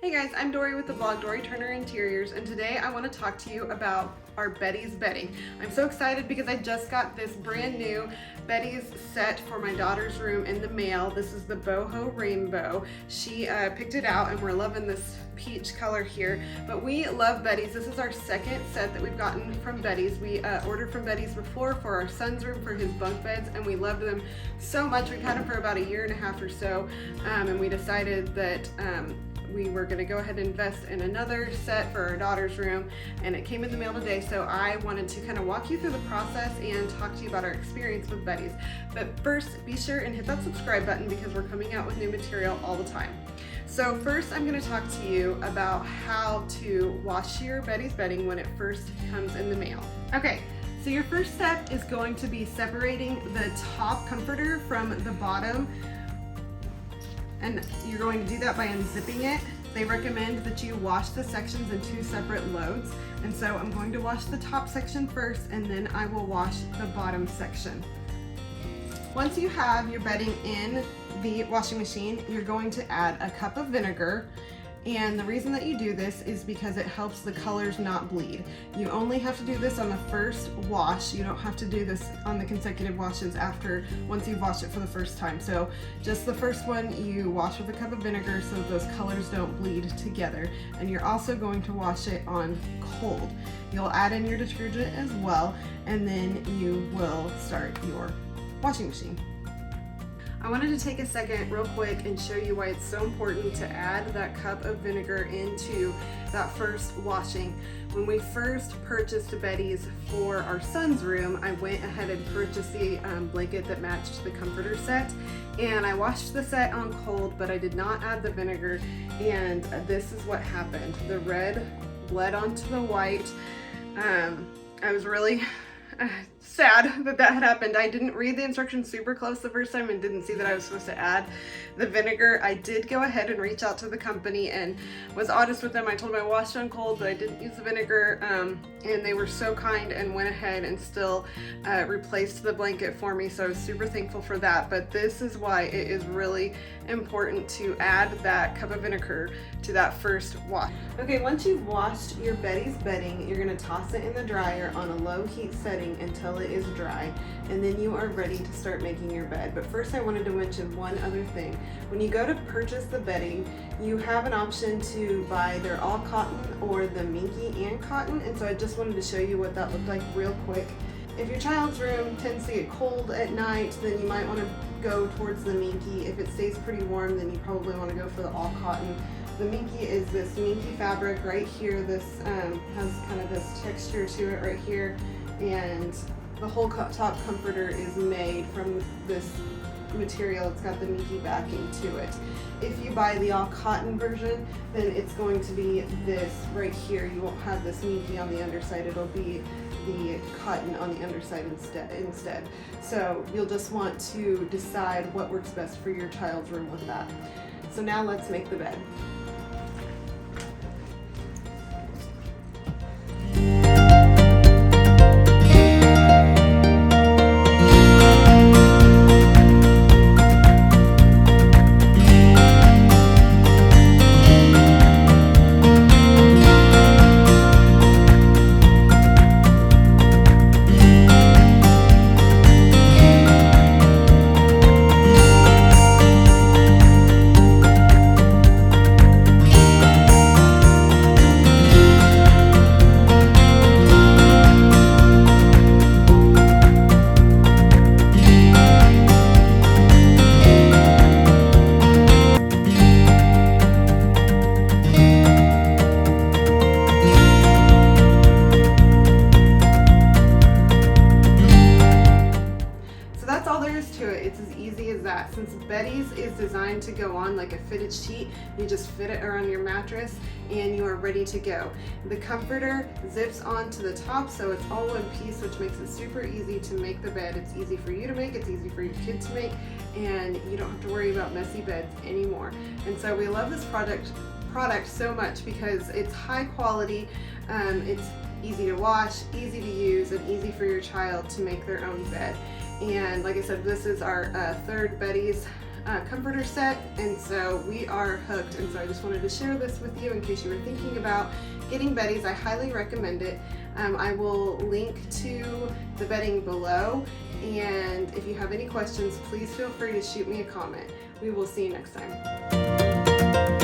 Hey guys, I'm Dori with the blog Dori Turner Interiors, and today I want to talk to you about our Beddy's bedding. I'm so excited because I just got this brand new Beddy's set for my daughter's room in the mail. This is the Boho Rainbow. She picked it out and we're loving this peach color here, but we love Beddy's. This is our second set that we've gotten from Beddy's. We ordered from Beddy's before for our son's room for his bunk beds, and we loved them so much. We've had them for about a year and a half or so, and we decided that we were going to go ahead and invest in another set for our daughter's room, and it came in the mail today, so I wanted to kind of walk you through the process and talk to you about our experience with Beddy's. But first, be sure and hit that subscribe button because we're coming out with new material all the time. So first, I'm going to talk to you about how to wash your Beddy's bedding when it first comes in the mail. Okay, so your first step is going to be separating the top comforter from the bottom, and you're going to do that by unzipping it. They recommend that you wash the sections in 2 separate loads, and so I'm going to wash the top section first, and then I will wash the bottom section. Once you have your bedding in the washing machine, you're going to add a cup of vinegar, and the reason that you do this is because it helps the colors not bleed. You only have to do this on the first wash. You don't have to do this on the consecutive washes after, once you've washed it for the first time. So just the first one you wash with a cup of vinegar so that those colors don't bleed together. And you're also going to wash it on cold. You'll add in your detergent as well, and then you will start your washing machine. I wanted to take a second real quick and show you why it's so important to add that cup of vinegar into that first washing. When we first purchased Beddy's for our son's room, I went ahead and purchased the blanket that matched the comforter set, and I washed the set on cold, but I did not add the vinegar, and this is what happened. The red bled onto the white. I was really sad that that had happened. I didn't read the instructions super close the first time and didn't see that I was supposed to add the vinegar. I did go ahead and reach out to the company and was honest with them. I told them I washed on cold, but I didn't use the vinegar, and they were so kind and went ahead and still replaced the blanket for me, so I was super thankful for that. But this is why it is really important to add that cup of vinegar to that first wash. Okay, once you've washed your Beddy's bedding, you're going to toss it in the dryer on a low heat setting until it is dry, and then you are ready to start making your bed. But first I wanted to mention one other thing. When you go to purchase the bedding, you have an option to buy their all cotton or the minky and cotton, and so I just wanted to show you what that looked like real quick. If your child's room tends to get cold at night, then you might want to go towards the minky. If it stays pretty warm, then you probably want to go for the all cotton. The minky is this minky fabric right here. This has kind of this texture to it right here, and the whole top comforter is made from this material. It's got the minky backing to it. If you buy the all cotton version, then it's going to be this right here. You won't have this minky on the underside. It'll be the cotton on the underside instead. So you'll just want to decide what works best for your child's room with that. So now let's make the bed. Since Beddy's is designed to go on like a fitted sheet, you just fit it around your mattress and you are ready to go. The comforter zips onto the top, so it's all one piece, which makes it super easy to make the bed. It's easy for you to make, it's easy for your kid to make, and you don't have to worry about messy beds anymore. And so we love this product so much because it's high quality, it's easy to wash, easy to use, and easy for your child to make their own bed. And like I said, this is our third Beddy's comforter set, and so we are hooked. And so I just wanted to share this with you in case you were thinking about getting Beddy's. I highly recommend it. I will link to the bedding below, and if you have any questions, please feel free to shoot me a comment. We will see you next time.